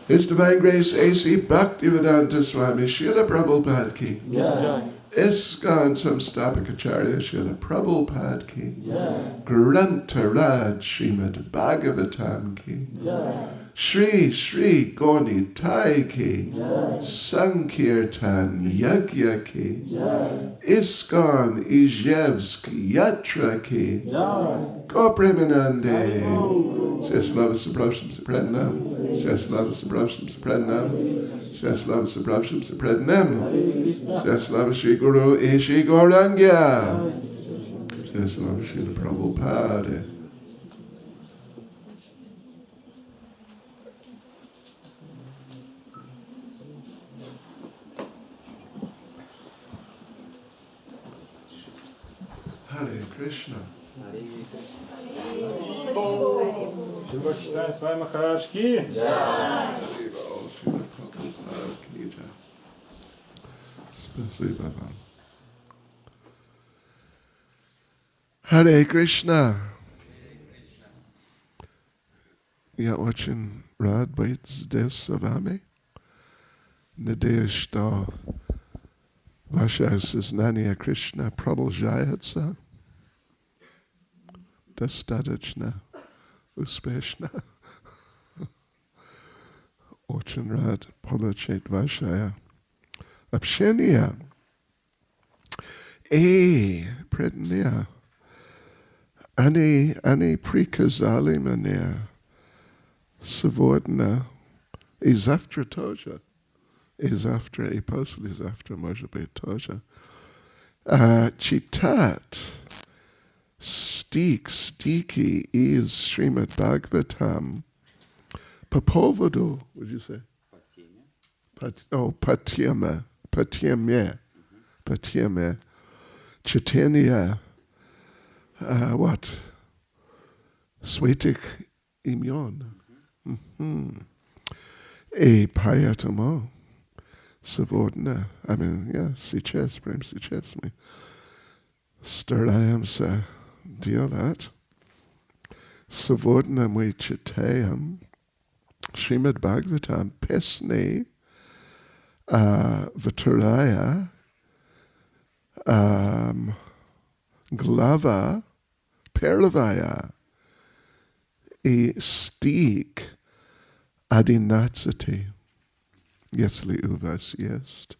His Divine Grace A.C. Bhakti Swami Srila Prabhupada ki. ISKCON Samstapakacharya Srila Prabhupada ki. Grantaraj Srimad Bhagavatam ki. Shri Shri Goni Tai ki. Sankirtan Yagya ki. ISKCON Ijevsky Yatra ki. Gopremanande. Seslava Sabrasham Sapranam. Seslava Sabrasham Sapranam. Seslava Sabrasham Sapranam. Seslava Shri Guru Ishi Gaurangya. Seslava Shri Prabhupada. Hare Krishna. Бхакти Чайтанья Свами Махарадж ki. Hare Krishna. Я очень рад быть здесь с вами. Надеюсь, что ваше сознание Кришна продолжается достаточно успешно. Очень рад получить ваше общение. И преданные, они приказали мне сегодня и завтра тоже, и завтра, и послезавтра, может быть, тоже, читать стихи из Шримад Бхагаватам по поводу, would you say? Патьяме, чтения, святых имен. И поэтому сегодня, сейчас, прямо сейчас мы стараемся делать. Сегодня мы читаем Шримад Бхагаватам песни вторая глава первая и стих 11, если у вас есть.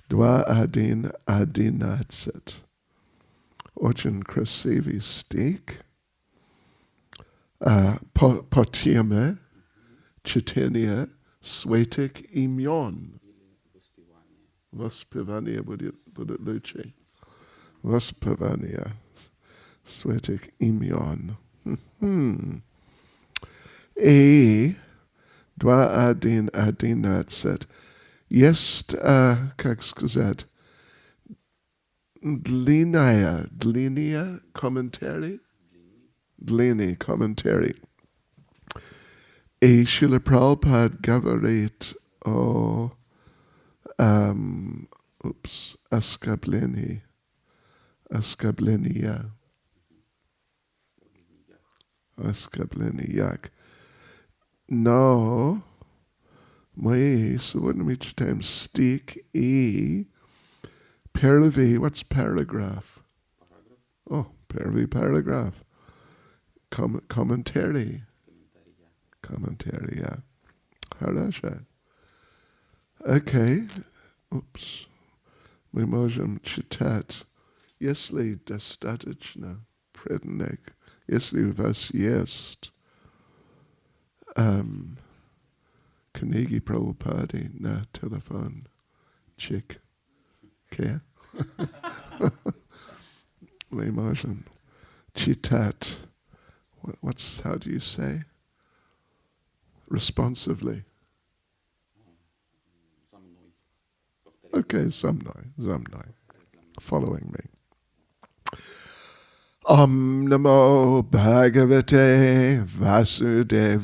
2:1:11. Очень красивый стих. По теме чтения святых имен. Воспевание будет лучше. Воспевание святых имен. И 2:1:11. Есть, как сказать, длинный комментарий. И Шрила Прабхупада говорит о оскорбления. Askableni yak. No. Moi suvanamichitam stick e. Paravi. What's paragraph? Oh, paravi paragraph. Commentary. Commentary, yeah. Harasha. Okay. Oops. Мы можем читать. Если достаточно преданных, если у вас есть книги Прабхупады на телефон, чик. Okay. Мы можем читать. How do you say? Responsively. Okay, zamnoi. Following me. Om Namo Bhagavate Vasudevaya.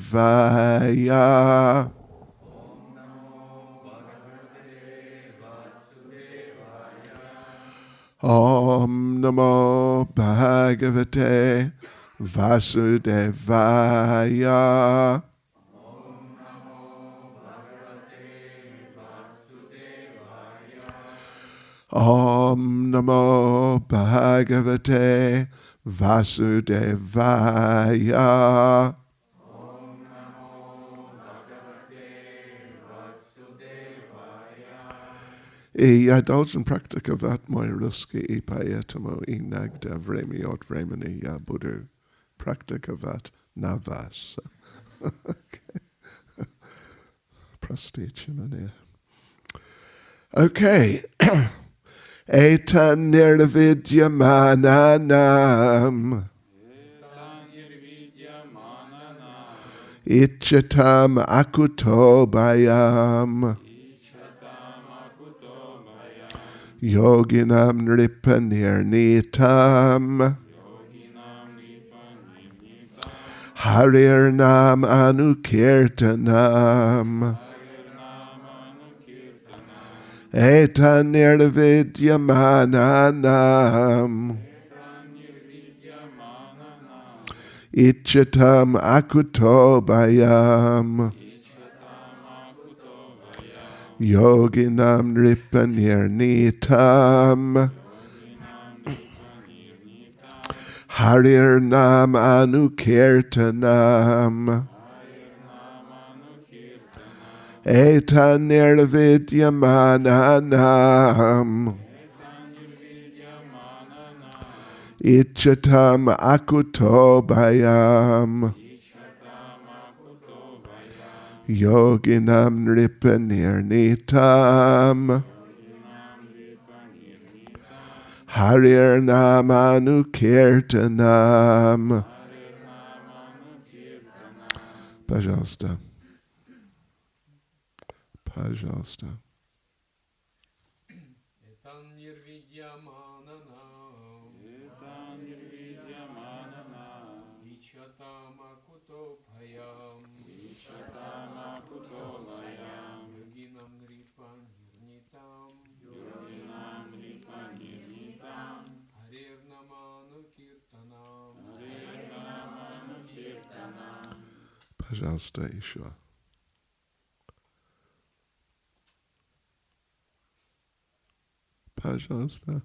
Om Namo Bhagavate Vasudevaya. Om Namo Bhagavate Vasudevaya. I dolsen praktika vat moi ruski I paetamo I nagda vremi ot vremeni ya budu. Praktika vat navas. Prastichamania. Okay. Etan nirvidyamananam. Ichatam akutobayam. Yoginam nripanirnitam. Harirnam anukirtanam. Etan nirvidyamananam. Ichatam akutobayam. Yoginam nripanirnitam. Harirnam anukirtanam. Etan nirvidyamananam. Ichatam akutobayam. Yoginam nripanirnitam. Harirnam anukirtanam. Пожалуйста. Пожалуйста. Пожалуйста, еще. Пожалуйста.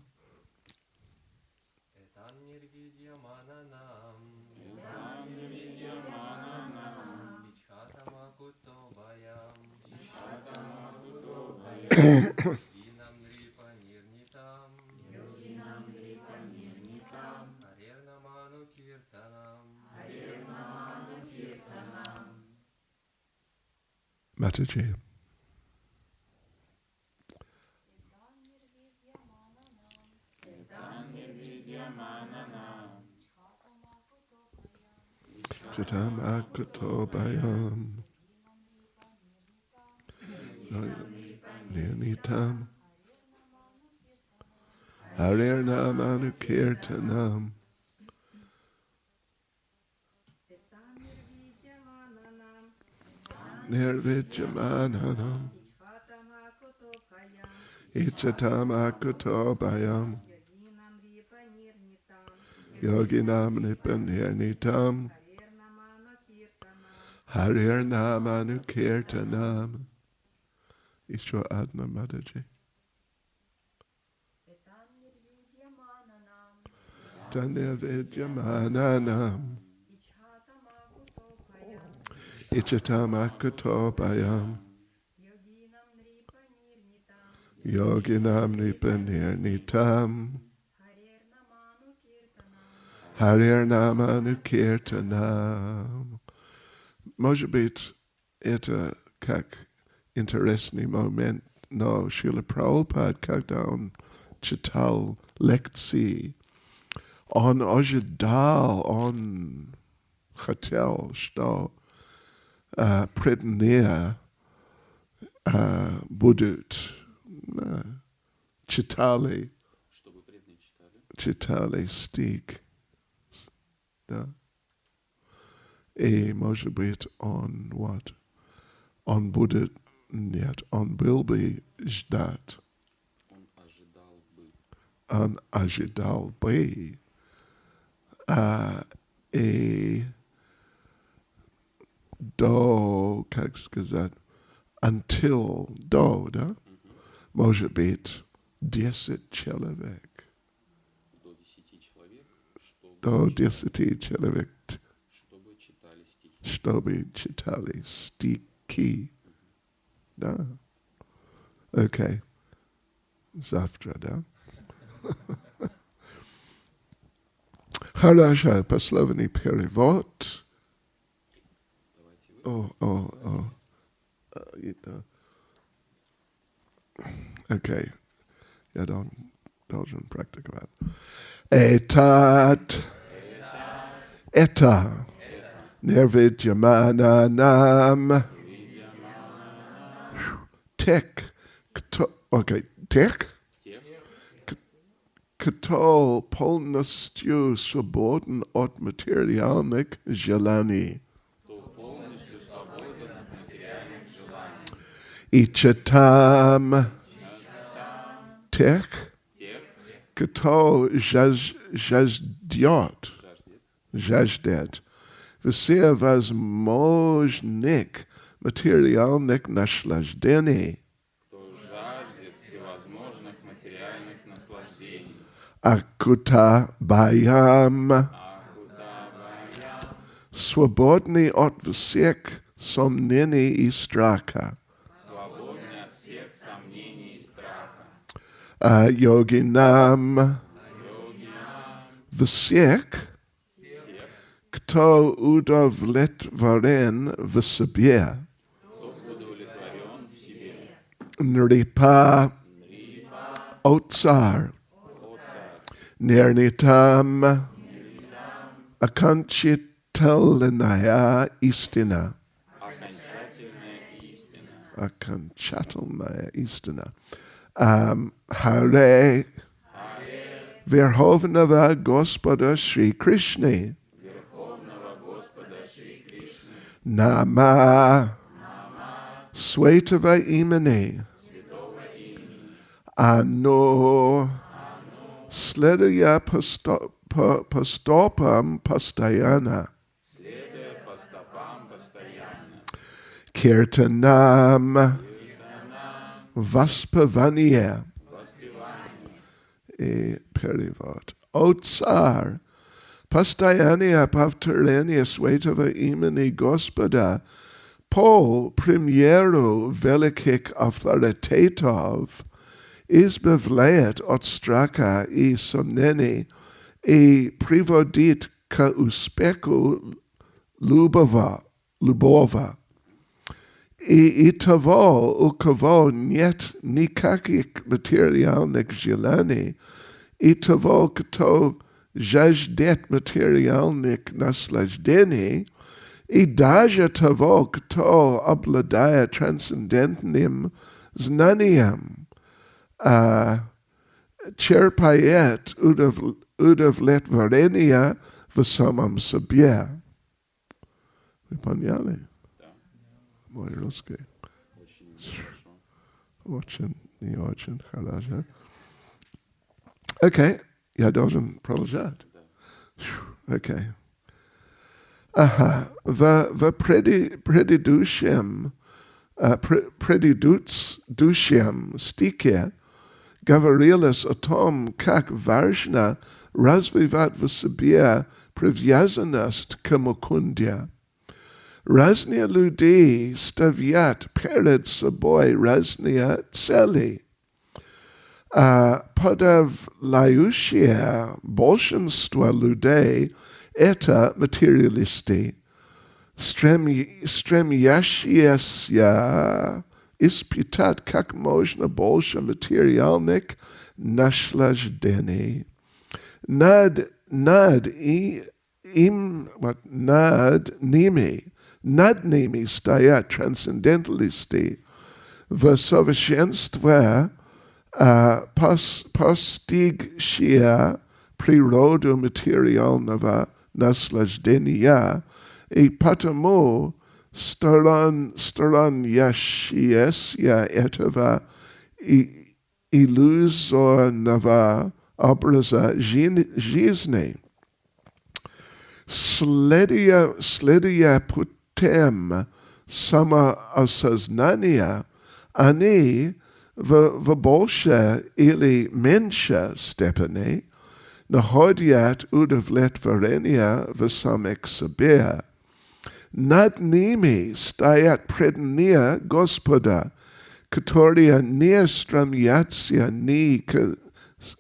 Mataji. Chatam akutobayam. Nirnitam. Harirnam anukirtanam. Nirvidyamananam. Ichatam akutobayam. Yoginam nripanirnitam. Harir Namanu Kirtanam. Ishwa Adna Madaji. Tanya Vidyamananam. Ichatamakutobayam. Yoginam Nipanirnitam. Harir Namanu Kirtanam. Может быть, это как интересный момент, но Шрила Прабхупад, когда он читал лекции, он ожидал, он хотел, что преданные будут читали стих, да. И, может быть, он будет, нет, он был бы ждать. Он ожидал бы. И до, как сказать, until, до, да? Может быть, 10 человек. До 10 человек. Чтобы читали стихи. Да. Окей. Завтра, да? Хорошо, пословный перевод. Окей. Я должен практиковать. Это. Nirvidyamananam. Тек. Тек? Кто полностью свободен от материальных желаний. И читам. Тех. Кто жаждет. Все возможных материальных наслаждений. Акутабаям. Свободный от всех сомнений и страха. Йогинам. Всех, кто удовлетворен в себе. Нрипа. Отцар. Нирнитам. Окончательная истина. Окончательная истина. Харе. Верховного Господа Шри Кришны. Нама. Святого имени. Оно. Следуя по стопам постоянно. Киртанам. Воспевание. И перевод. О царь, постоянное повторение святого имени Господа по примеру великих авторитетов избавляет от страха и сомнений и приводит к успеху любого. И того, у кого нет никаких материальных желаний, и того, кто жаждет материальных наслаждений, и даже того, кто обладает трансцендентным знанием, черпает удовлетворение в самом себе. Вы поняли? Мой русский. Очень не очень хорошо. Окей, я должен продолжать. Окей. предыдущем стихе говорилось о том, как важно развивать в себе привязанность к Мукунде. Разные люди ставят перед собой разные цели. Подавляющее большинство людей — это материалисты, стремящиеся испытать как можно больше материальных наслаждений. Над ними стоят трансценденталисты в совершенстве, постигшие природу материального наслаждения, и потому стороннящиеся этого иллюзорного образа жизни. Следуя путем самоосознания, они в большей или меньшей степени находят удовлетворение в самих себе. Над ними стоят преданные Господа, которые не стремятся ни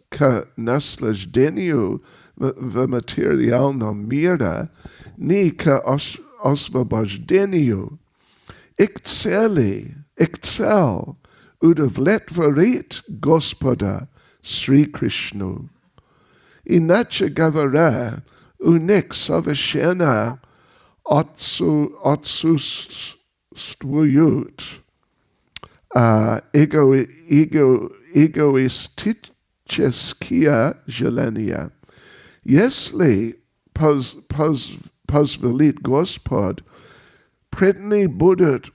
к наслаждению в материальном мире, ни к освобождению. Их цель удовлетворить Господа Шри Кришну. Иначе говоря, у них совершенно отсутствуют эгоистические желания. Если позволит Господь, преданные будут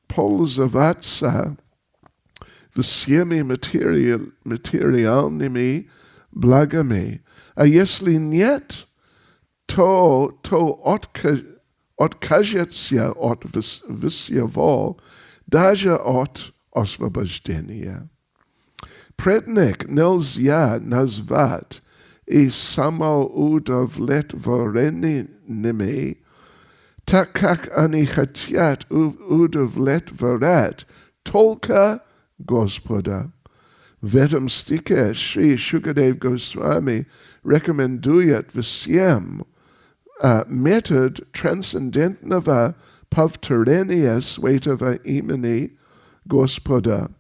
пользоваться всеми материальными благами, а если нет, то откажется от всего, даже от освобождения. Преданных нельзя назвать и самоудовлетворенными, так как они хотят удовлетворять только Господа. В этом стихе Шри Шукадев Госвами рекомендует всем метод трансцендентного повторения святого имени Господа.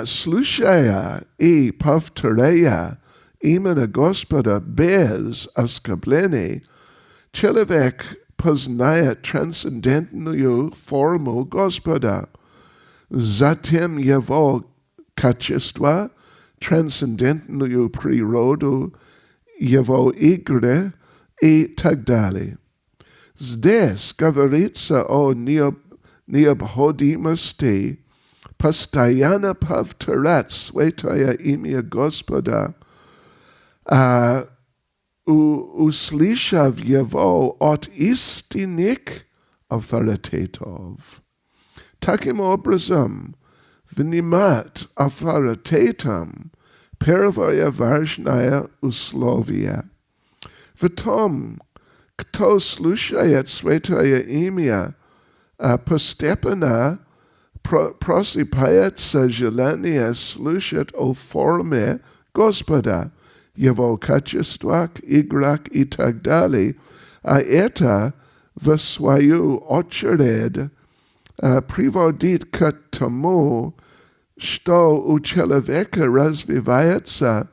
Слушая и повторяя имя Господа без оскорблений, человек познает трансцендентную форму Господа, затем его качества, трансцендентную природу, его игры и так далее. Здесь говорится о необходимости постоянно повторять святое имя Господа, услышав его от истинных авторитетов. Таким образом, внимать авторитетам — первое важное условие. В том, кто слушает святое имя, постепенно просыпается желание слушать о форме Господа, его качествах, играх и так далее, а это, в свою очередь, приводит к тому, что у человека развивается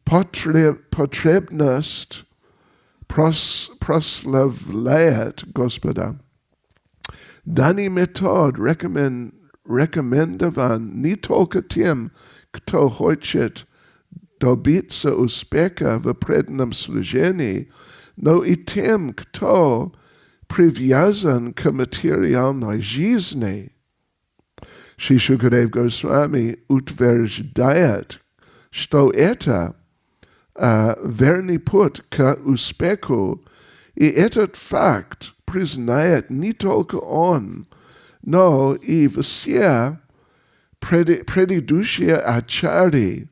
потребность прославлять Господа. Данный метод рекомендован не только тем, кто хочет добиться успеха в преданном служении, но и тем, кто привязан к материальной жизни. Шри Шукадев Госвами утверждает, что это Verni put ka uspeku, I etat fakt priznajet ni tolko on, no I vsia predidušia achari,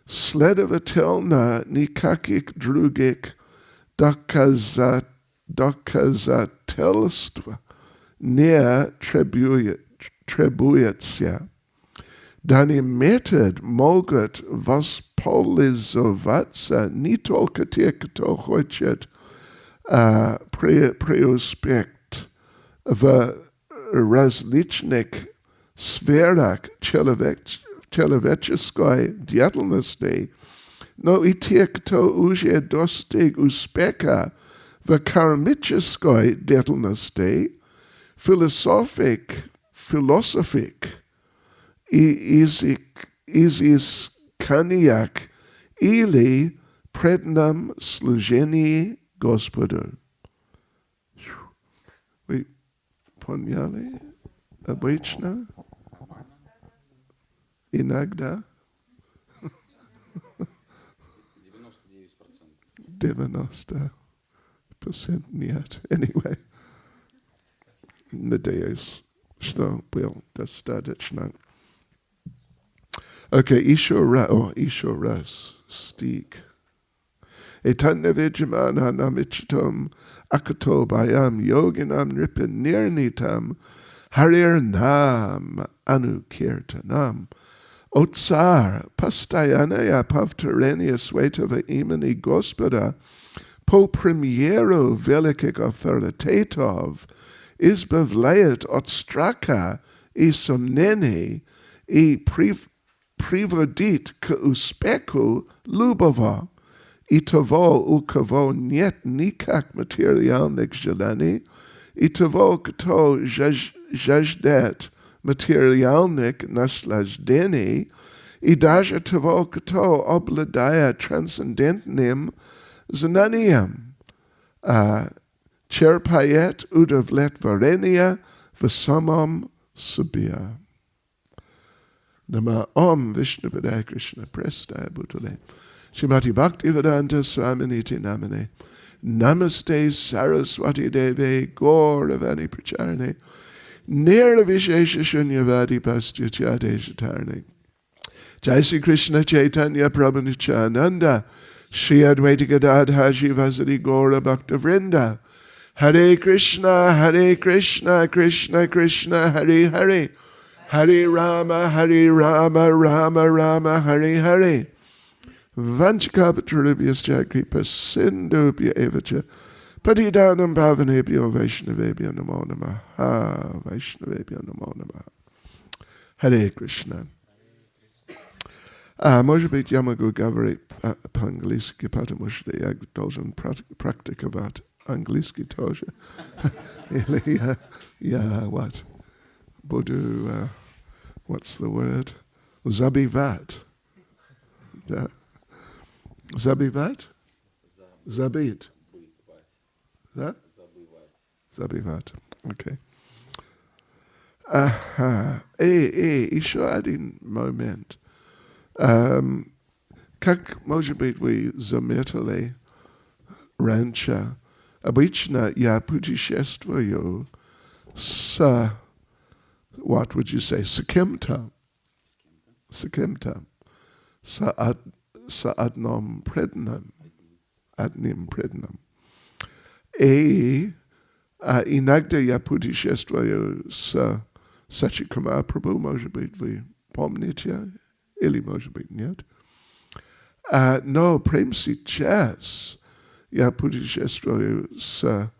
sledovatelna nikakik drugik dokazatelstva ne trebujetsja. Dani metod mogut vaspolizovatsa ni tolko tekto hočet preuspekt v različnih sferah človečeskoj djelatnosti, no I tekto už dostig uspeha v karmičeskoj djelatnosti, filosofik I iziskaniak ili prednam služeniji Gospodu. Вы поняли? Обычно? Иногда? 99% нет. Anyway. Надеюсь, что был достаточно. Okay, еще раз стих. Etanya vijamana namichitam akato bayam yoginam nirnitam harir nam anukirtanam otsar pastayanaya pavtarenia svetava imani gospoda po premiero velikik authoritatov izbavlayat otstraka I somneni I privodit ka uspeku lubava I toho u kovo niet nikak materialnik želeni, I toho kto žаждет materialnik naslaždeni, I даже того kto obladaya transcendentnim znaniем, черпает удовлетворение в самом себе. Nama Om Vishnu Padaya Krishna Prestaya Bhutale. Shrimati Bhaktivedanta Swaminiti Namane. Namaste Saraswati Deve Gauravani Pracharane. Nirvishesha Shunyavadi Pastyutyade Shatarane. Jai Sri Krishna Chaitanya Prabhu Nityananda. Shri Advaita Gadadha Shivasari Gaura Bhakta Vrinda. Hare Krishna, Krishna Krishna, Hare Hare. Hare Rama, Rama Rama, Hare Hare. Vanchakapatrubhyascha kripa sindubhya evacha patidanam bhavanebhyo vaishnavebhyo namo namaha. Vaishnavebhyo namo namaha. Hare Krishna. Может быть, я могу говорить по-английски, потому что я должен практиковать английский тоже. Или я буду, what's the word? Забивать. Да. Забивать? Забить. Да? Забивать. Окей. Ага. Еще один момент. Как, может быть, вы заметили раньше, обычно я путешествую с, what would you say, с кем-то, с одним преданным. И иногда я путешествую с Сачикамар Прабху, может быть, вы помните, или, может быть, нет. Но прямо сейчас я путешествую с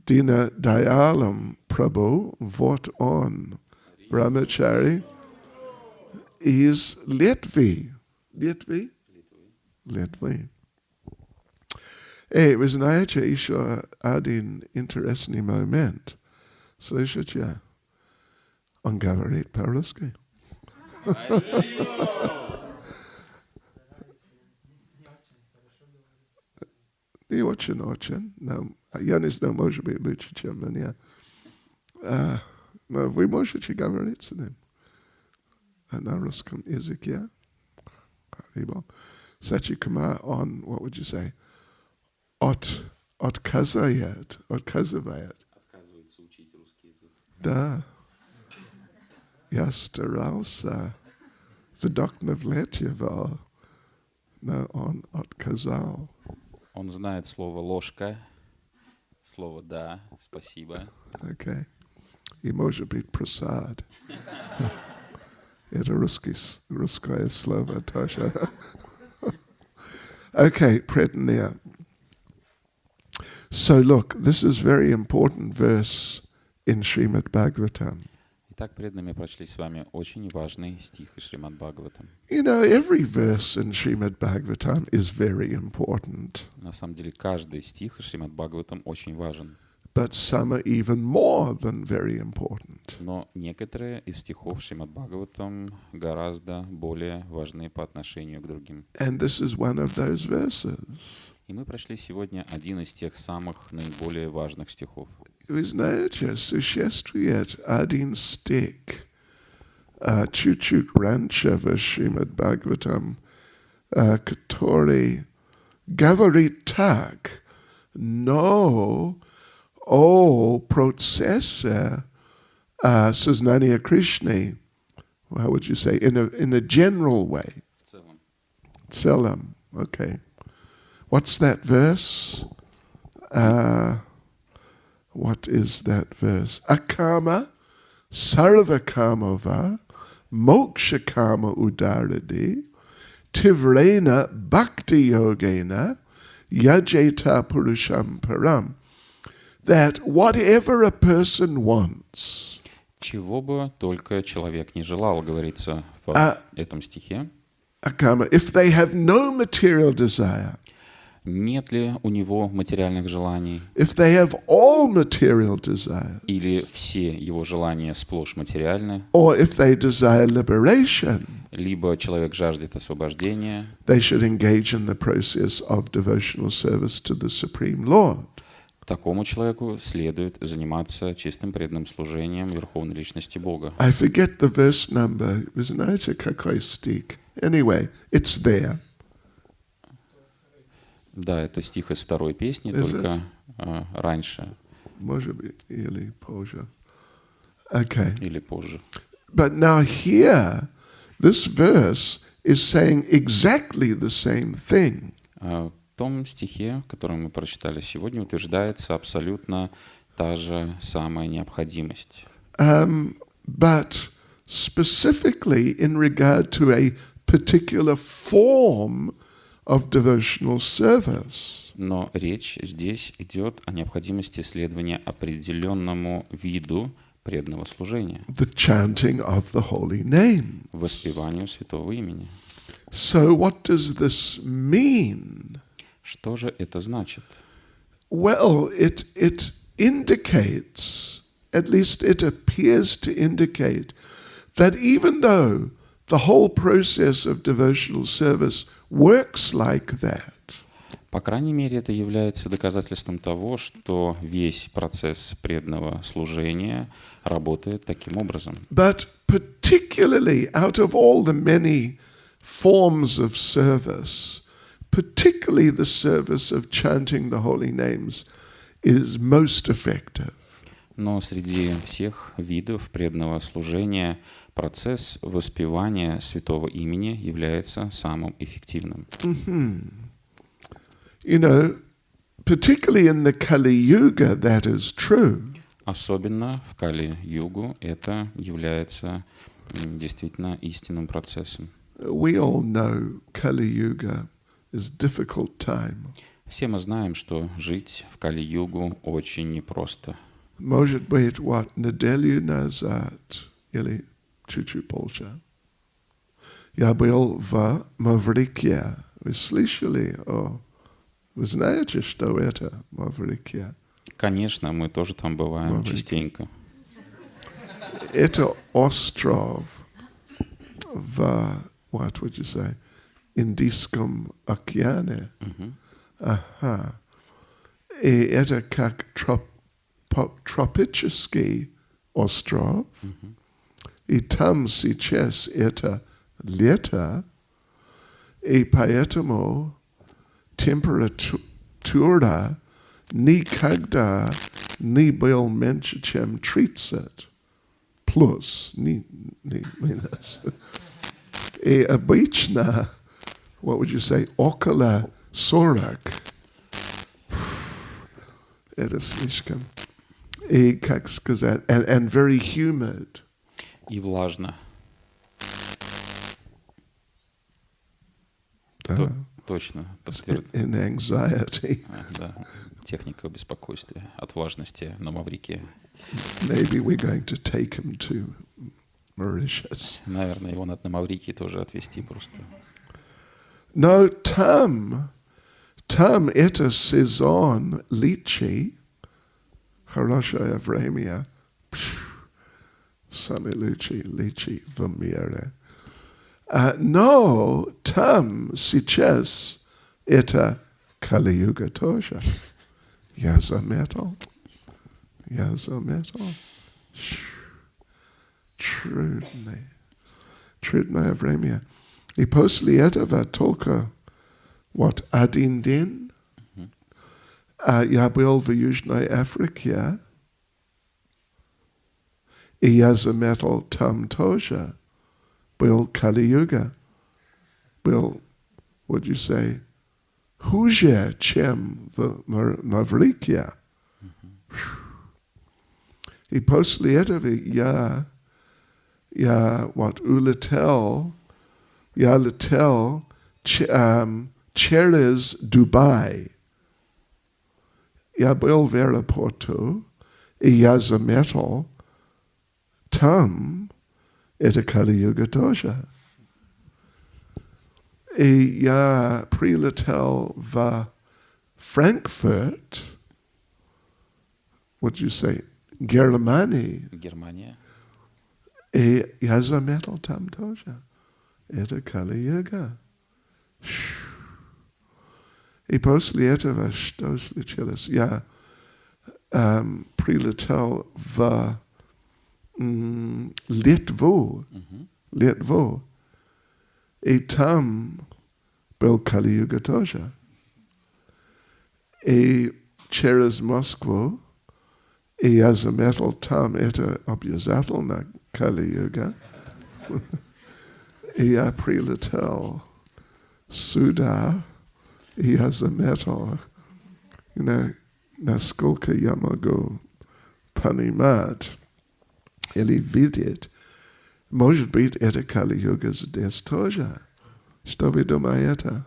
Дина Dayalam Prabhu, вот он, Brahmachari, из Литвы. Литвы? Вы знаете, еще один интересный момент. Слышите? Он говорит по-русски. Не очень. Я не знаю, может быть, лучше, чем меня. Но вы можете говорить с ним на русском языке. Сачикама on, what would you say, отказывает. Отказывается учить русский язык. Да. Я старался вдохновлять, но он отказал. Он знает слово ложка, слово да, спасибо. Okay. И может быть просад. Это русское слово тоже. Okay, преданные. So look, this is very important verse in Srimad Bhagavatam. Итак, преданными прочли с вами очень важный стих из Шримад Бхагаватам. You know, every verse in Srimad Bhagavatam is very important. На самом деле, каждый стих из Шримад Бхагаватам очень важен. But some are even more than very important. Но некоторые из стихов Шримад Бхагаватам гораздо более важны по отношению к другим. And this is one of those verses. И мы прочли сегодня один из тех самых наиболее важных стихов. Вы знаете, существует один стих, чуть-чуть раньше в Шримад Бхагаватам, который говорит так, но о процессе сознания Кришны, how would you say, in a general way? В целом. Okay. What's that verse? What is that verse? Akama sarvakamava mokshakama udaradi tivrena bhakti yogena yajeta purusham param. That whatever a person wants, Чего бы только человек не желал, говорится в этом стихе. akama, if they have no material desire, Нет ли у него материальных желаний? if they have all material desire, Или все его желания сплошь материальны? or if they desire liberation, Либо человек жаждет освобождения, they should engage in the process of devotional service to the Supreme Lord. такому человеку следует заниматься чистым преданным служением Верховной Личности Бога. I forget the verse number. Вы знаете, какой стих? Anyway, it's there. Да, это стих из второй песни, Is только раньше Может быть, или позже. Okay. или позже. But now here, this verse is saying exactly the same thing. В том стихе, который мы прочитали сегодня, утверждается абсолютно та же самая необходимость. But specifically in regard to a particular form of devotional service. Но речь здесь идет о необходимости следования определенному виду преданного служения, The chanting of the holy name. воспеванию святого имени. So what does this mean? Что же это значит? Well, it indicates, at least it appears to indicate, that even though the whole process of devotional service works like that, По крайней мере, это является доказательством того, что весь процесс преданного служения работает таким образом. but particularly out of all the many forms of service, particularly the service of chanting the holy names is most effective. Но среди всех видов преданного служения процесс воспевания святого имени является самым эффективным. You know, particularly in the Kali Yuga, that is true. Особенно в Кали-югу это является действительно истинным процессом. We all know Kali Yuga is a difficult time. Все мы знаем, что жить в Кали-югу очень непросто. Может быть, what, неделю назад, или чуть-чуть позже, я был в Маврике. Вы слышали? Вы знаете, что это Маврике? Конечно, мы тоже там бываем частенько. Это остров в, what would you say, Индийском океане. Ага. И это как тропический остров. И там сейчас это лето. И поэтому температура никогда не был меньше, чем 30 плюс, не минус. И обычно, what would you say, около 40. Это слишком. И, как сказать, and very humid. И влажно. Да. Точно. In anxiety. Да. Техника беспокойствия от влажности на Маврикии. Maybe we're going to take him to Mauritius. Наверное, его надо на Маврикии тоже отвезти просто. No, там это сезон личи, хорошее время, самые лучшие личи в мире. Но там сейчас это Кали-юга тоже. Я заметил. Трудное время. И после этого только один день я был в Южной Африке, и я заметил там тоже был Кали-юга. Был, would you say, хуже, чем в Маврике. И после этого я летел через Дубай. Я был в аэропорту, и я заметил, там это Кали-юга тоже. И я прилетел в Франкфурт, what do you say, Германия. И я заметил там тоже. Это Кали-юга. И после этого что случилось? Я прилетел в Литву. И там был Кали-юга тоже. И через Москву, и я заметил там это обязательно Кали-юга. И я прилетел сюда, и я заметил, насколько я могу понимать или видеть. Может быть, это Кали-юга здесь тоже. Что вы думаете?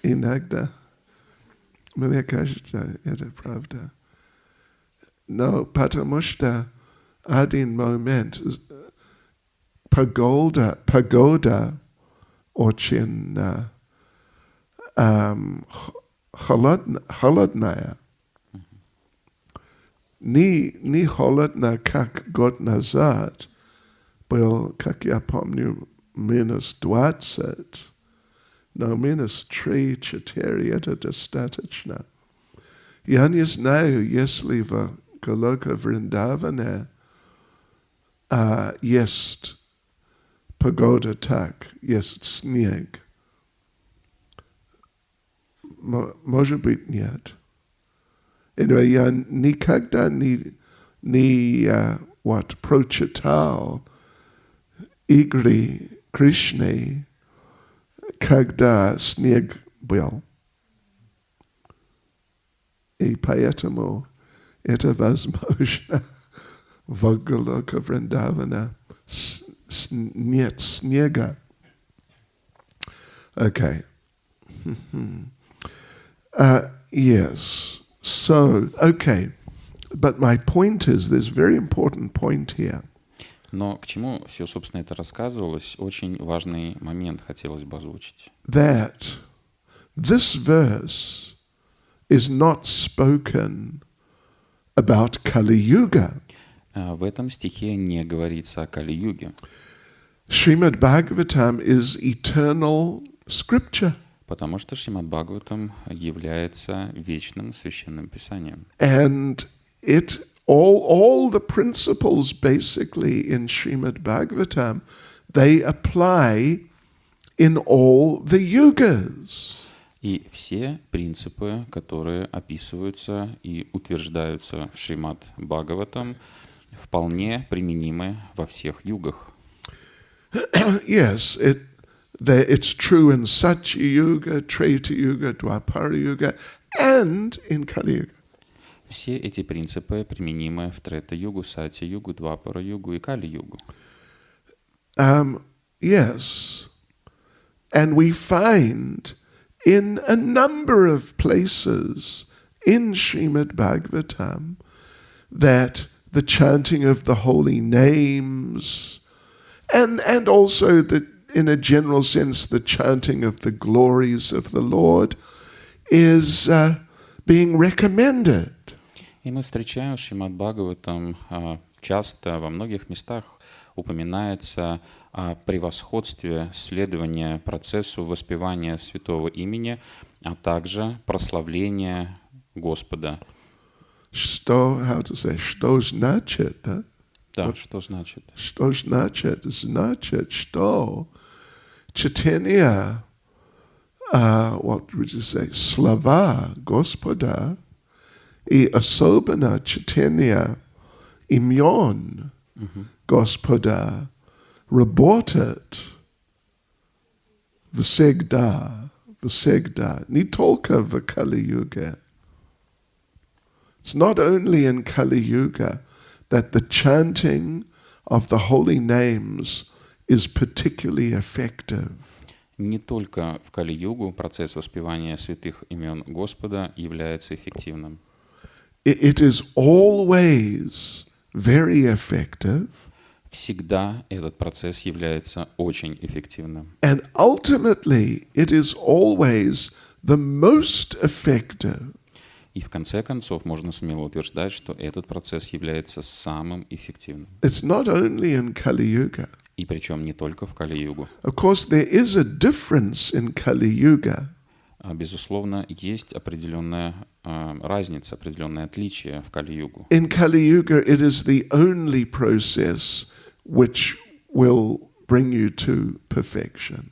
Иногда. Мне кажется, это правда. Но потому что один момент погода очень холодная. Не холодно, как год назад. Был, как я помню, минус 20. Но минус 3-4 это достаточно. Я не знаю, если в Голока Вриндаване есть погода так, есть снег. Может быть, нет. Anyway, я никогда не прочитал игры Кришны, когда снег был. И поэтому это возможно в Голока Вриндавана нет снега. Okay. Yes. So, okay. But my point is, there's a very important point here. Но к чему все, собственно, это рассказывалось, очень важный момент хотелось бы озвучить. That this verse is not spoken about Kali-yuga. В этом стихе не говорится о Кали-юге. Srimad Bhagavatam is eternal scripture. Потому что Шримад Бхагаватам является вечным священным писанием. And it all the principles basically in Srimad Bhagavatam, they apply in all the yugas. И все принципы, которые описываются и утверждаются в Шримад Бхагаватам, вполне применимы во всех югах. Yes, it's true in Satya Yuga, Treta Yuga, Dwapara Yuga, and in Kali Yuga. Все эти принципы применимы в Трета-югу, Сатья-югу, Двапара-югу и Кали-югу. Yes, and we find in a number of places in Srimad Bhagavatam that the chanting of the holy names and also in a general sense the chanting of the glories of the Lord is being recommended. И мы встречаем в Шримад Бхагаватам часто во многих местах упоминается о превосходстве следования процессу воспевания святого имени, а также прославления Господа. Что значит, да? Да, что значит? Что значит? Значит, что чтение, what would you say, слава Господа и особенно чтение имен Господа работает всегда, не только в Кали-юге. It's not only in Kali-yuga that the chanting of the holy names is particularly effective. Не только в Кали-югу процесс воспевания святых имен Господа является эффективным. It is always very effective. Всегда этот процесс является очень эффективным. And ultimately, it is always the most effective. И в конце концов можно смело утверждать, что этот процесс является самым эффективным. It's not only in Kali-yuga. И причем не только в Кали-югу. Of course, there is a difference in Kali-yuga. Безусловно, есть определенная разница, определенное отличие в Кали-югу. In Kali-yuga, it is the only process which will bring you to perfection.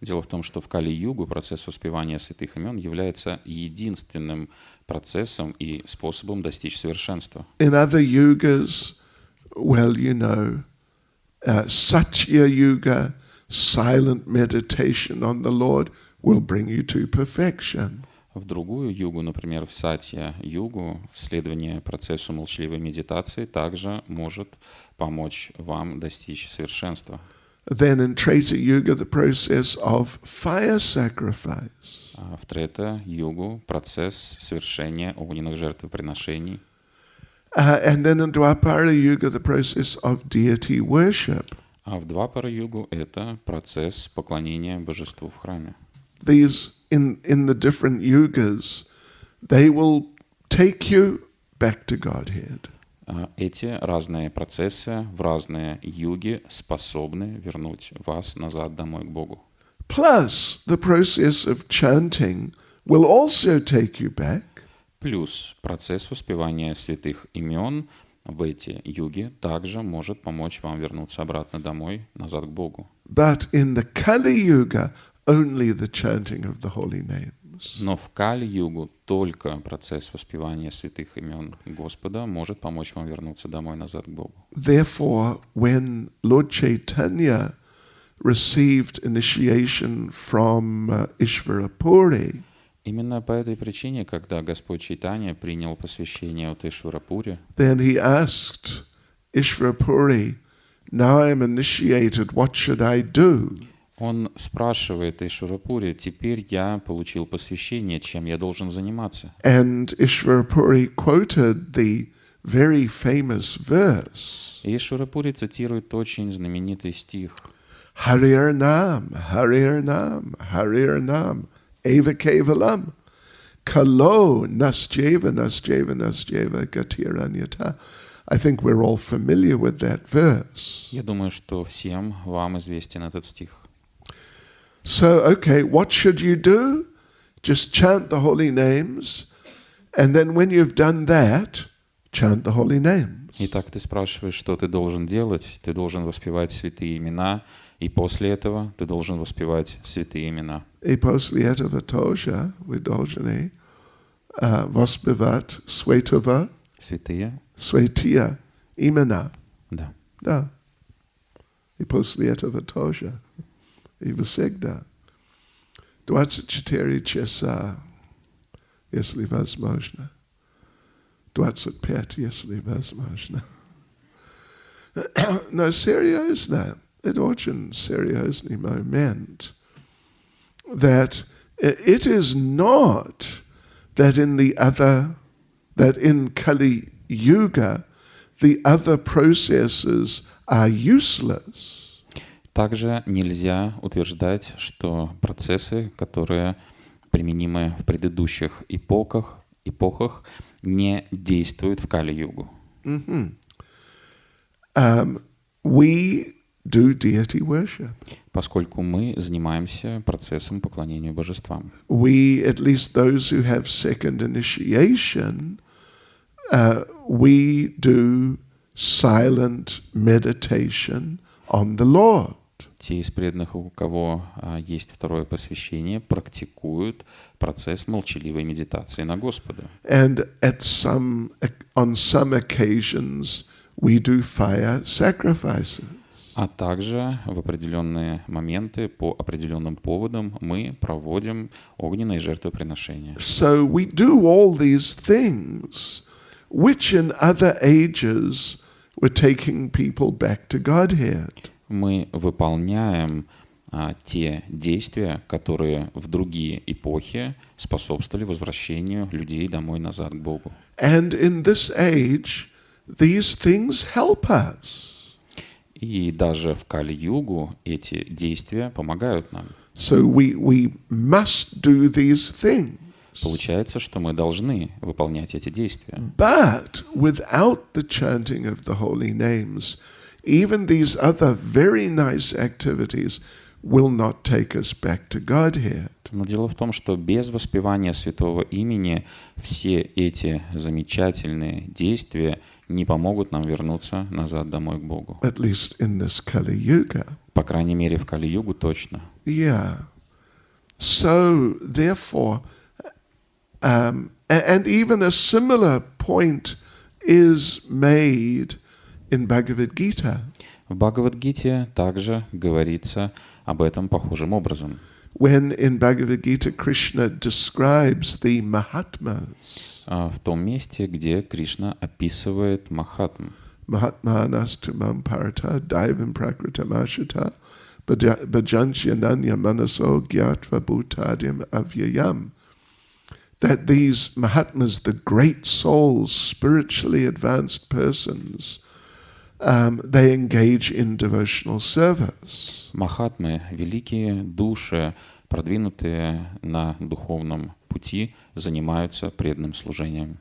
Дело в том, что в Кали-югу процесс воспевания святых имен является единственным процессом и способом достичь совершенства. In other yugas, well, you know, Satya Yuga, silent meditation on the Lord, will bring you to perfection. В другую югу, например, в Сатья-югу, следование процессу молчаливой медитации также может помочь вам достичь совершенства. Then in Treta Yuga, the process of fire sacrifice. В Трета-югу процесс совершения огненных жертвоприношений. And then in Dwapara Yuga, the process of deity worship. А в Двапара-югу это процесс поклонения божеству в храме. These in the different yugas, they will take you back to Godhead. Эти разные процессы в разные юги способны вернуть вас назад домой к Богу. Plus, the process of chanting will also take you back. Плюс процесс воспевания святых имен в эти юги также может помочь вам вернуться обратно домой, назад к Богу. But in the Kali Yuga, only the chanting of the holy names. Но в Кали-югу только процесс воспевания святых имен Господа может помочь вам вернуться домой, назад к Богу. Therefore, when Lord Chaitanya received initiation from Ishvarapuri, Именно по этой причине, когда Господь Чайтанья принял посвящение от Ишварапури, then he asked Ishvarapuri, "Now I am initiated, what should I do?" он спрашивает Ишварапури: «Теперь я получил посвящение, чем я должен заниматься?» And Ishvarapuri quoted the very famous verse. И Ишварапури цитирует очень знаменитый стих: Harir Nam, Harir Nam, Harir Nam, Eva Kevalam, Kalo Nasjeva, Nasjeva, Nasjeva, Gatiranyata. I think we're all familiar with that verse. Я думаю, что всем вам известен этот стих. So, okay, what should you do? Just chant the holy names, and then when you've done that, chant the holy names. Итак, ты спрашиваешь, что ты должен делать? Ты должен воспевать святые имена, И после этого ты должен воспевать святые имена. И после этого тоже вы должны воспевать святые имена. Да. Да. И после этого тоже. И всегда. 24 часа, если возможно. 25, если возможно. Но серьезно, это очень серьезный момент. That it is not that in Kali Yuga, the other processes are useless. Также нельзя утверждать, что процессы, которые применимы в предыдущих эпохах, не действуют в Кали-югу. We do deity worship. Поскольку мы занимаемся процессом поклонения божествам. We, at least those who have second initiation, we do silent meditation on the Lord. Те из преданных, у кого есть второе посвящение, практикуют процесс молчаливой медитации на Господа. And on some occasions we do fire sacrifices. А также в определенные моменты, по определенным поводам, мы проводим огненные жертвоприношения. So we do all these things, which in other ages were taking people back to Godhead. Мы выполняем те действия, которые в другие эпохи способствовали возвращению людей домой назад к Богу. And in this age, these things help us. И даже в Кали-югу эти действия помогают нам. So we must do these things. Получается, что мы должны выполнять эти действия. But without the chanting of the holy names, even these other very nice activities will not take us back to Godhead. Но дело в том, что без воспевания святого имени все эти замечательные действия не помогут нам вернуться назад домой к Богу. At least in this Kali Yuga. По крайней мере, в Кали-югу точно. Yeah. So therefore, and even a similar point is made in Bhagavad Gita. В Бхагавад-гите также говорится об этом похожим образом. When in Bhagavad Gita Krishna describes the Mahatmas. В том месте, где Кришна описывает Махатм. Mahatmanastumam parata daivam prakritamashita bhajanchyananya manaso gyatva bhutadim avyayam. That these Mahatmas, the great souls, spiritually advanced persons, they engage in devotional service. Махатмы, великие души, продвинутые на духовном пути, занимаются преданным служением.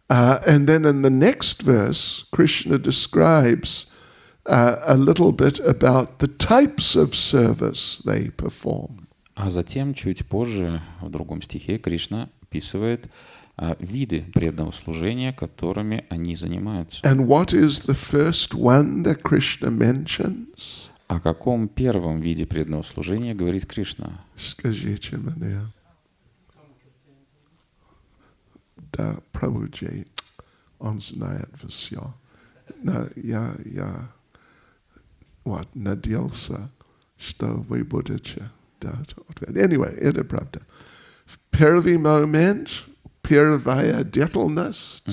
And then in the next verse, Krishna describes a little bit about the types of service they perform. А затем, чуть позже, в другом стихе, Кришна описывает виды преданного служения, которыми они занимаются. And what is the first one that Krishna mentions? О каком первом виде преданного служения говорит Кришна? Скажите мне. Да, Прабхуджи, он знает все. Но я надеялся, что вы будете дать ответ. Anyway, это правда. В первый момент, первая деятельность,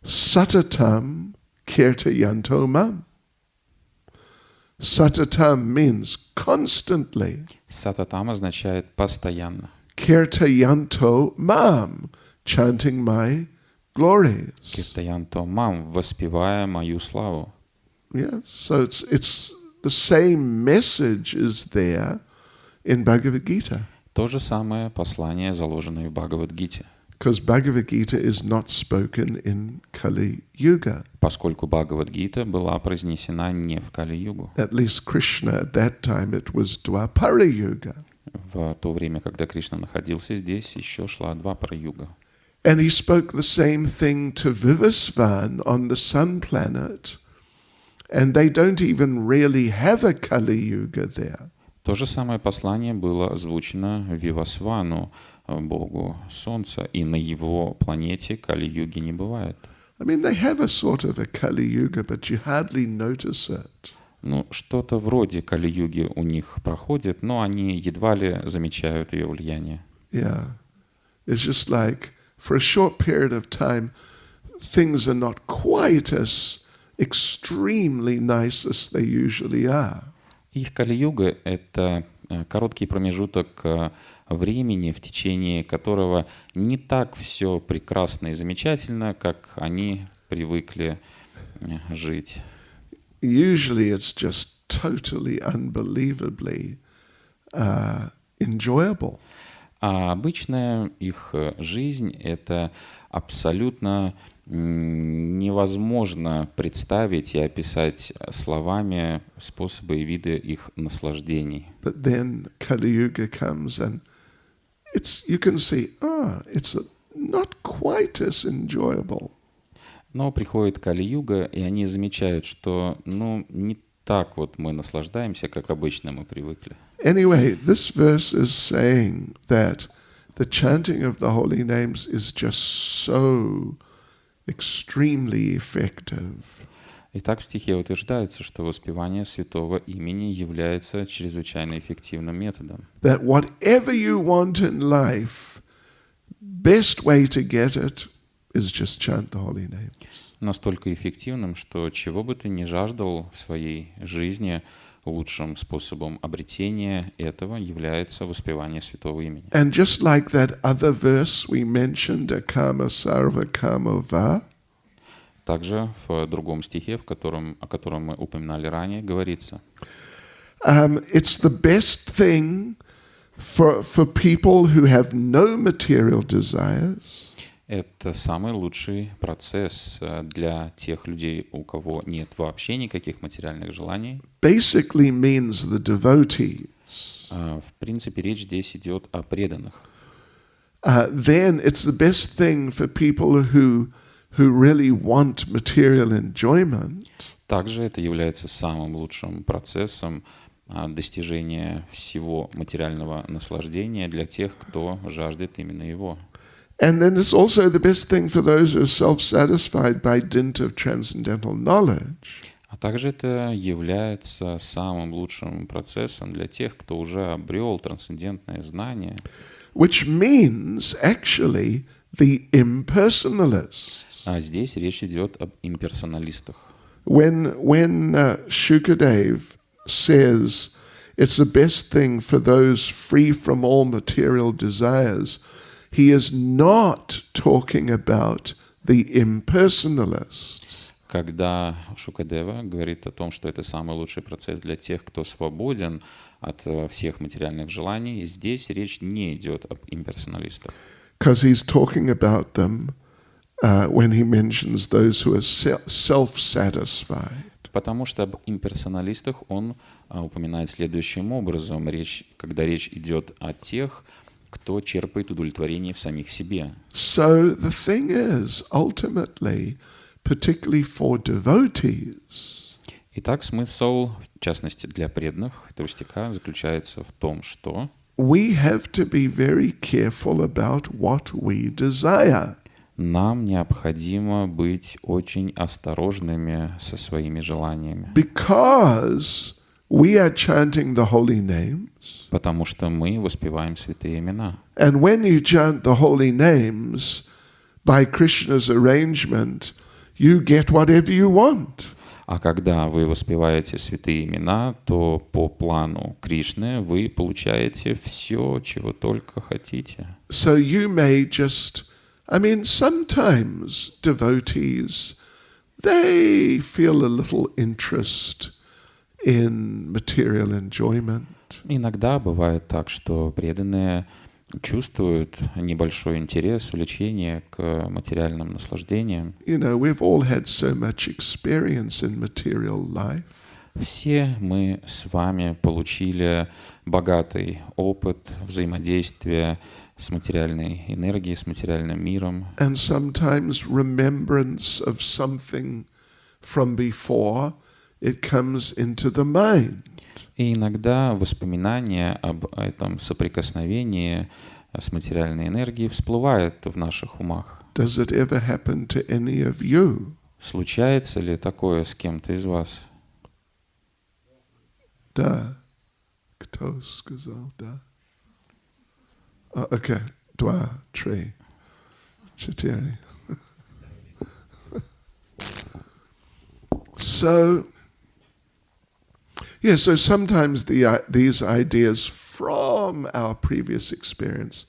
сататам киртаянто мам. Satatam means constantly. Сататам означает постоянно. Kirtayanto mam, chanting my glories. Киртаянто мам, воспевая мою славу. Yes, so it's the same message is there in Bhagavad Gita. То же самое послание, заложенное в Бхагавад-гите. Because Bhagavad Gita is not spoken in Kali Yuga. Поскольку Бхагавад-гита была произнесена не в Кали-югу. At least Krishna at that time it was Dwapara Yuga. В то время, когда Кришна находился здесь, еще шла Двапара-юга. And he spoke the same thing to Vivasvan on the sun planet And they don't even really have a Kali Yuga there. То же самое послание было озвучено Вивасвану, богу Солнца, и на его планете Кали-юги не бывает. I mean, they have a sort of a Kali Yuga, but you hardly notice it. Ну, что-то вроде Кали-юги у них проходит, но они едва ли замечают ее влияние. Yeah. It's just like, for a short period of time, things are not quite as extremely nice as they usually are. Их Кали-юга — это короткий промежуток времени, в течение которого не так все прекрасно и замечательно, как они привыкли жить. Usually it's just totally unbelievably enjoyable. А обычная их жизнь — это абсолютно невозможно представить и описать словами способы и виды их наслаждений. But then Kali Yuga comes and you can see, it's not quite as enjoyable. Но приходит Кали-юга, и они замечают, что не так вот мы наслаждаемся, как обычно мы привыкли. Anyway, this verse is saying that the chanting of the holy names is just so extremely effective. Итак, в стихе утверждается, что воспевание святого имени является чрезвычайно эффективным методом. That whatever you want in life, best way to get it is just chant the holy names. Настолько эффективным, что чего бы ты ни жаждал в своей жизни, лучшим способом обретения этого является воспевание святого имени. And just like that other verse we mentioned, Akama Sarva Kama Va, Также в другом стихе, о котором мы упоминали ранее, говорится: it's the best thing for people who have no material desires. это самый лучший процесс для тех людей, у кого нет вообще никаких материальных желаний. Basically means the devotees. В принципе, речь здесь идет о преданных. Then it's the best thing for people who really want material enjoyment. Также это является самым лучшим процессом достижения всего материального наслаждения для тех, кто жаждет именно его. And then it's also the best thing for those who are self-satisfied by dint of transcendental knowledge. А также это является самым лучшим процессом для тех, кто уже обрел трансцендентное знание. Which means actually the impersonalists. А здесь речь идет об имперсоналистах. When Shukadev says it's the best thing for those free from all material desires, he is not talking about the impersonalists. Когда Шукадева говорит о том, что это самый лучший процесс для тех, кто свободен от всех материальных желаний, здесь речь не идет об имперсоналистах. Because he's talking about them when he mentions those who are self-satisfied. Потому что об имперсоналистах он упоминает следующим образом, когда речь идет о тех, кто черпает удовлетворение в самих себе. So the thing is, ultimately, particularly for devotees, Итак, смысл, в частности для преданных, этого стиха заключается в том, что we have to be very careful about what we desire. нам необходимо быть очень осторожными со своими желаниями. Because we are chanting the holy names. Потому что мы воспеваем святые имена. And when you chant the holy names, by Krishna's arrangement, you get whatever you want. А когда вы воспеваете святые имена, то по плану Кришны вы получаете все, чего только хотите. So you may just, sometimes devotees, they feel a little interest in material enjoyment. Иногда бывает так, что преданные чувствуют небольшой интерес, влечение к материальным наслаждениям. You know, we've all had so much experience in material life. Все мы с вами получили богатый опыт взаимодействия с материальной энергией, с материальным миром. And sometimes remembrance of something from before it comes into the mind. И иногда воспоминания об этом соприкосновении с материальной энергией всплывают в наших умах. Does it ever happen to any of you? Случается ли такое с кем-то из вас? Да. Кто сказал да? Okay. Два, три, четыре. So sometimes these ideas from our previous experience,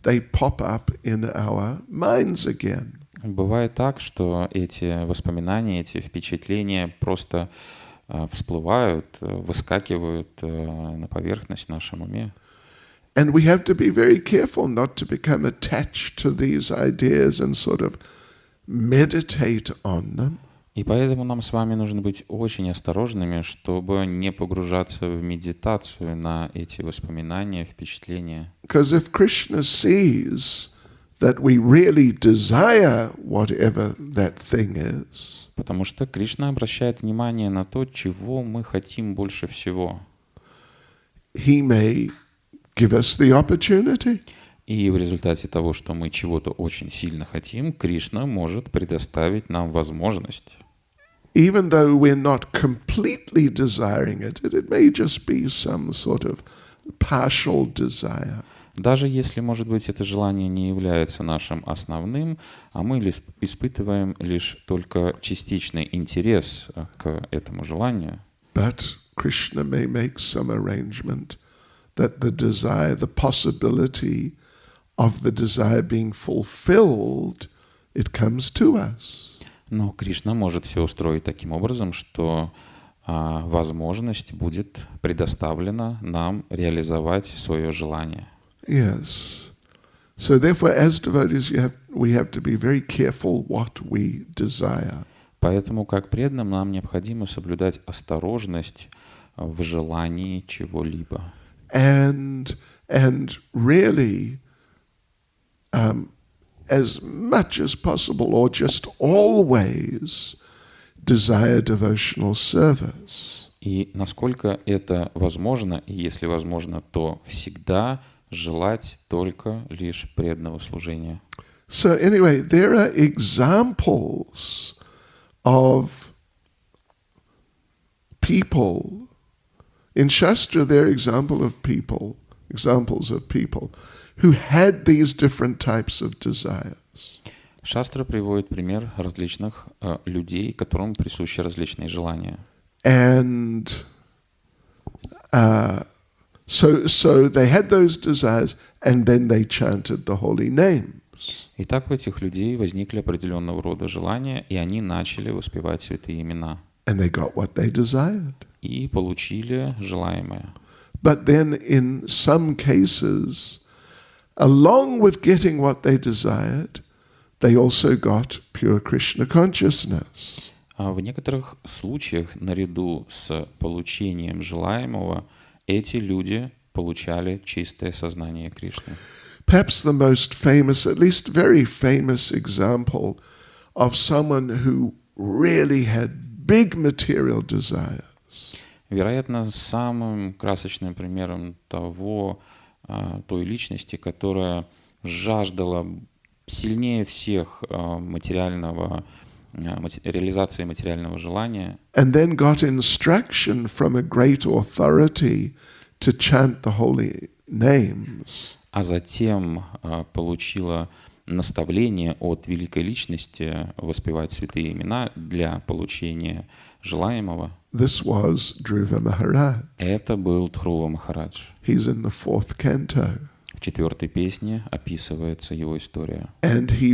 they pop up in our minds again. Бывает так, что эти воспоминания, эти впечатления просто всплывают, выскакивают на поверхность в нашем уме. And we have to be very careful not to become attached to these ideas and sort of meditate on them. И поэтому нам с вами нужно быть очень осторожными, чтобы не погружаться в медитацию на эти воспоминания, впечатления. Because if Krishna sees that we really desire whatever that thing is, Потому что Кришна обращает внимание на то, чего мы хотим больше всего. he may give us the opportunity. И в результате того, что мы чего-то очень сильно хотим, Кришна может предоставить нам возможность. Even though we're not completely desiring it, it may just be some sort of partial desire. Даже если, может быть, это желание не является нашим основным, а мы испытываем лишь только частичный интерес к этому желанию. But Krishna may make some arrangement that the desire, the possibility of the desire being fulfilled, it comes to us. Но Кришна может все устроить таким образом, что возможность будет предоставлена нам реализовать свое желание. Yes. So therefore, as devotees, we have to be very careful what we desire. Поэтому, как преданным, нам необходимо соблюдать осторожность в желании чего-либо. And really, as much as possible, or just always, desire devotional service. И насколько это возможно, и если возможно, то всегда желать только лишь преданного служения. So anyway, there are examples of people. In Shastra, there are examples of people who had these different types of desires. Шастра приводит пример различных людей, которым присущи различные желания. And so they had those desires, and then they chanted the holy names. Итак, у этих людей возникли определенного рода желания, и они начали воспевать святые имена. And they got what they desired. И получили желаемое. But then in some cases, along with getting what they desired, they also got pure Krishna consciousness. А в некоторых случаях, наряду с получением желаемого, эти люди получали чистое сознание Кришны. Perhaps the most famous, at least very famous example of someone who really had big material desires. Вероятно, самым красочным примером той личности, которая жаждала сильнее всех реализации материального желания, And then got instruction from a great authority to chant the holy names. а затем получила наставление от великой личности воспевать святые имена для получения желаемого. This was Dhruva Maharaj. Это был Дхрува Махарадж. He's in the 4th canto. В 4-й песне описывается его история. And he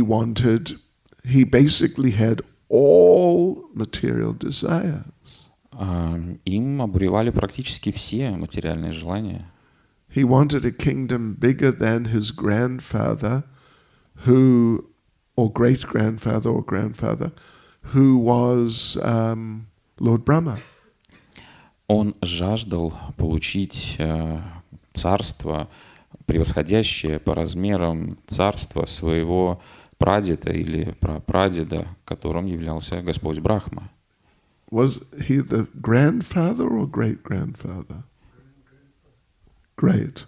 basically had all material desires. Им обуревали практически все материальные желания. He wanted a kingdom bigger than his grandfather, or great-grandfather or grandfather, who was Lord Brahma. Он жаждал получить царство, превосходящее по размерам царство своего прадеда или прапрадеда, которым являлся Господь Брахма. Was he the grandfather or great-grandfather? Great.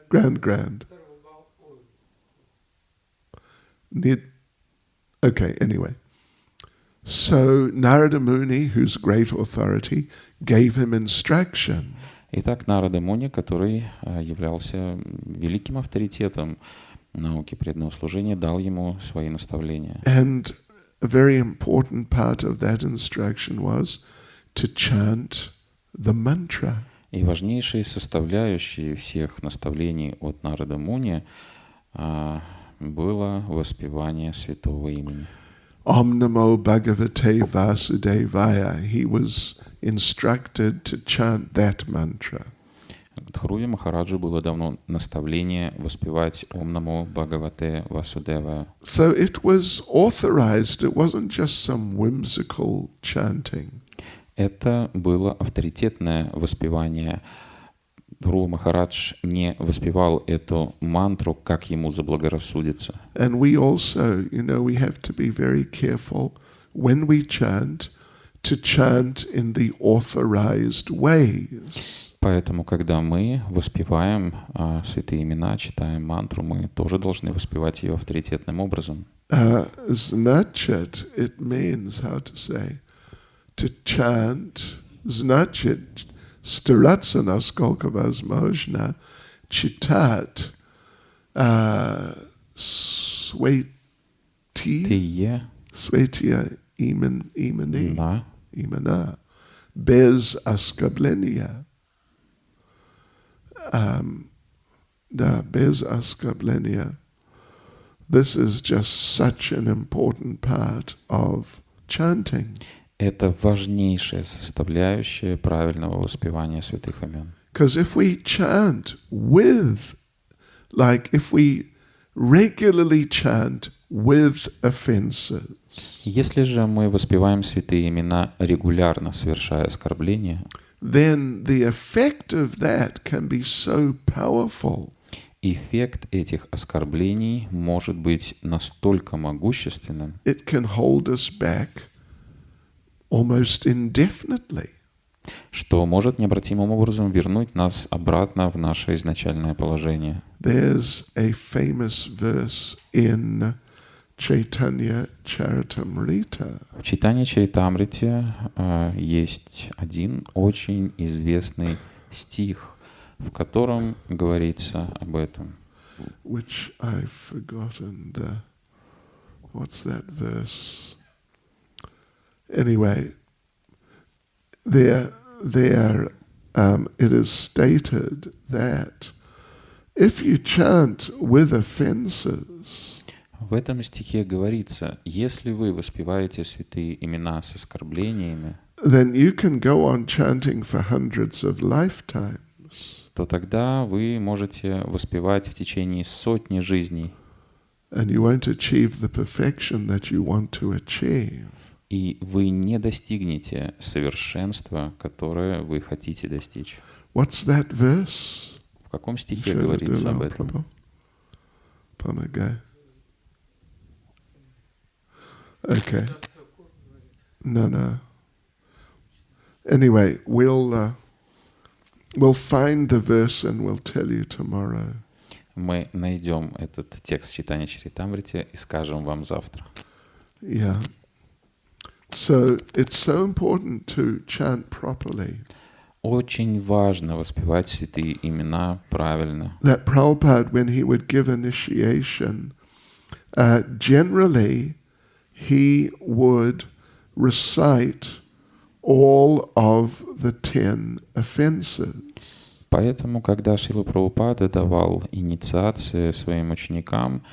Grand. Okay, anyway. So Narada Muni, who's great authority, gave him instruction. Итак, Нарада Муни, который являлся великим авторитетом науки преданного служения, дал ему свои наставления. And a very important part of that instruction was to chant the mantra. И важнейшей составляющей всех наставлений от Нарада Муни было воспевание святого имени. Om Namo Bhagavate Vasudevaya. He was instructed to chant that mantra. Дхруве Махараджу было давно наставление воспевать Ом Намо Бхагавате Васудевая. So it was authorized. It wasn't just some whimsical chanting. Это было авторитетное воспевание. Дхрува Махарадж не воспевал эту мантру, как ему заблагорассудится. And we also, we have to be very careful when we chant to chant in the authorized ways. Поэтому, когда мы воспеваем святые имена, читаем мантру, мы тоже должны воспевать ее авторитетным образом. Значит, it means, how to say, to chant, значит, стараться насколько возможно читать святые имена без оскорбления. Без оскорбления. This is just such an important part of chanting. Это важнейшая составляющая правильного воспевания святых имен. Because if we chant with, if we regularly chant with offenses, если же мы воспеваем святые имена регулярно, совершая оскорбления, then the effect of that can be so powerful. Эффект этих оскорблений может быть настолько могущественным, it can hold us back almost indefinitely. Что может необратимым образом вернуть нас обратно в наше изначальное положение. There's a famous verse in Chaitanya Charitamrita. В Чайтанья Чаритамрите есть один очень известный стих, в котором говорится об этом. Which I've forgotten what's that verse? Anyway, there it is stated that if you chant with offenses, в этом стихе говорится, если вы воспеваете святые имена с оскорблениями, then you can go on chanting for hundreds of lifetimes. То тогда вы можете воспевать в течение сотни жизней. And you won't achieve the perfection that you want to achieve. И вы не достигнете совершенства, которое вы хотите достичь. What's that verse? В каком стихе говорится об этом? Okay. No. Anyway, we'll find the verse and we'll tell you tomorrow. Мы найдем этот текст Чайтанья Чаритамрите и скажем вам завтра. Yeah. So it's so important to chant properly. Очень важно воспевать святые имена правильно. That Prabhupada, when he would give initiation, generally he would recite all of the 10 offenses. Поэтому, когда Шрила Прабхупада давал инициации своим ученикам,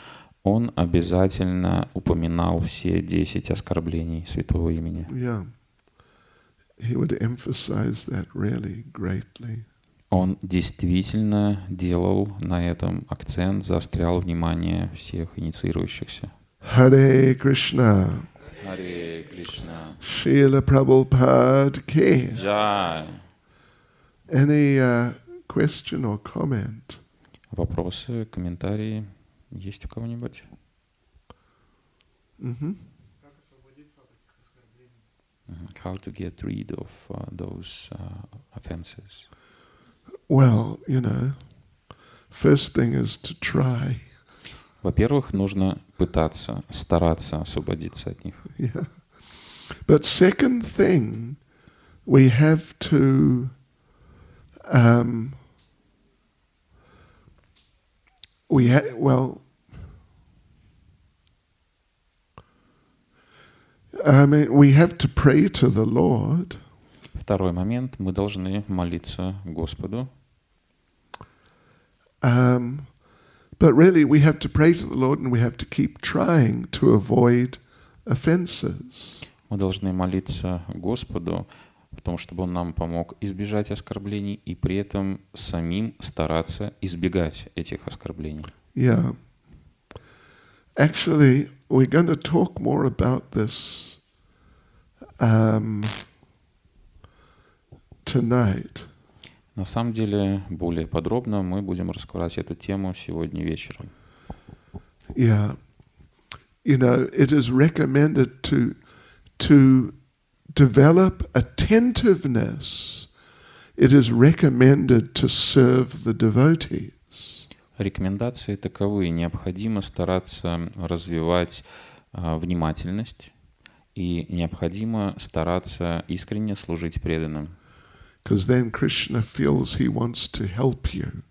он обязательно упоминал все 10 оскорблений святого имени. Yeah. He would emphasize that really greatly. Он действительно делал на этом акцент, заострял внимание всех инициирующихся. Hare Krishna. Харе Кришна. Srila Prabhupada ki. Джай. Any question or comment? Вопросы, комментарии есть у кого-нибудь? Mm-hmm. Как освободиться от этих оскорблений? How to get rid of those offenses? Well, first thing is to try. Во-первых, нужно пытаться, стараться освободиться от них. Yeah. But second thing, we have to we have to pray to the Lord. Второй момент, мы должны молиться Господу. But really, we have to pray to the Lord, and we have to keep trying to avoid offenses. Мы должны молиться Господу о том, чтобы Он нам помог избежать оскорблений и при этом самим стараться избегать этих оскорблений. Yeah. Actually, we're going to talk more about this tonight. На самом деле, более подробно мы будем раскрывать эту тему сегодня вечером. Yeah. It is recommended to develop attentiveness. It is recommended to serve the devotees. Рекомендации таковы. Необходимо стараться развивать внимательность и необходимо стараться искренне служить преданным. Because then Krishna feels he wants to help you.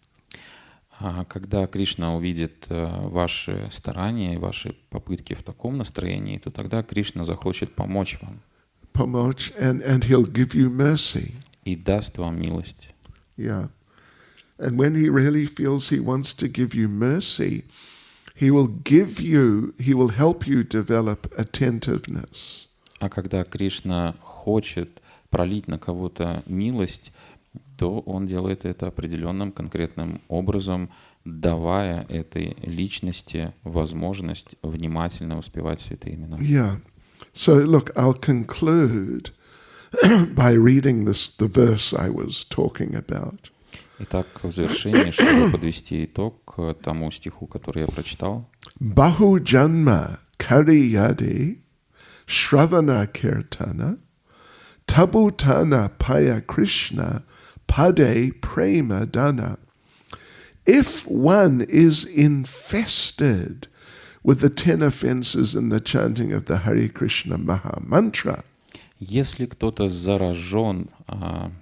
Когда Кришна увидит ваши старания и ваши попытки в таком настроении, то тогда Кришна захочет помочь вам. Помочь, and he'll give you mercy. И даст вам милость. Yeah. And when he really feels he wants to give you mercy, he will help you develop attentiveness. А когда Кришна хочет пролить на кого-то милость, то он делает это определенным конкретным образом, давая этой личности возможность внимательно воспевать святые имена. Yeah. So look, I'll conclude by reading the verse I was talking about. Итак, в завершении, чтобы подвести итог тому стиху, который я прочитал. Bahu janma kariyadi shravana kirtana tabutana paya Krishna pade prema dana. If one is infested with the 10 offenses in the chanting of the Hare Krishna Maha Mantra, если кто-то заражен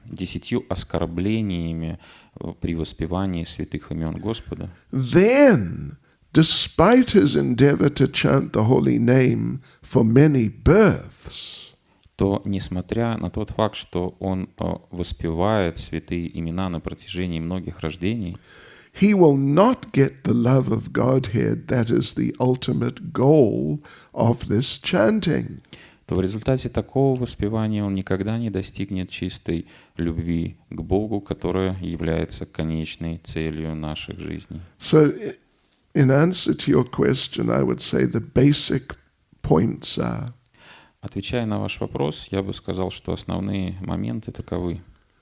10 оскорблениями при воспевании святых имен Господа, then, despite his endeavor to chant the holy name for many births, то, несмотря на тот факт, что он воспевает святые имена на протяжении многих рождений, he will not get the love of Godhead that is the ultimate goal of this chanting. то в результате такого воспевания он никогда не достигнет чистой любви к Богу, которая является конечной целью наших жизней. So, in answer to your question, I would say the basic points are: Отвечая на ваш вопрос, я бы сказал, что основные моменты таковы.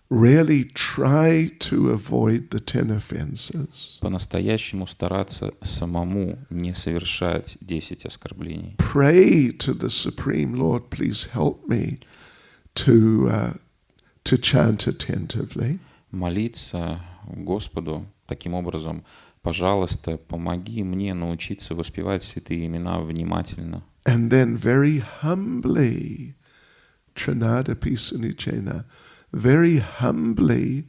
really try to avoid the 10 offenses. По-настоящему стараться самому не совершать 10 оскорблений. Pray to the Supreme Lord, please help me to chant attentively. Молиться Господу таким образом: пожалуйста, помоги мне научиться воспевать святые имена внимательно. And then very humbly, Trinadapi Sunichena, very humbly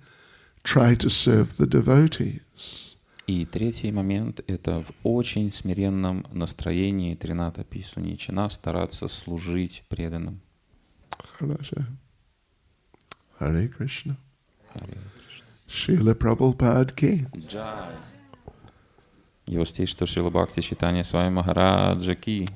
try to serve the devotees. И третий момент — это в очень смиренном настроении Трината Писуничина стараться служить преданным. Хорошо. Hare Krishna. Харе Шрила Прабхупад ки. Джай. Его стишь, что Шрила Бхакти Чайтанья Свами Махараджа ки.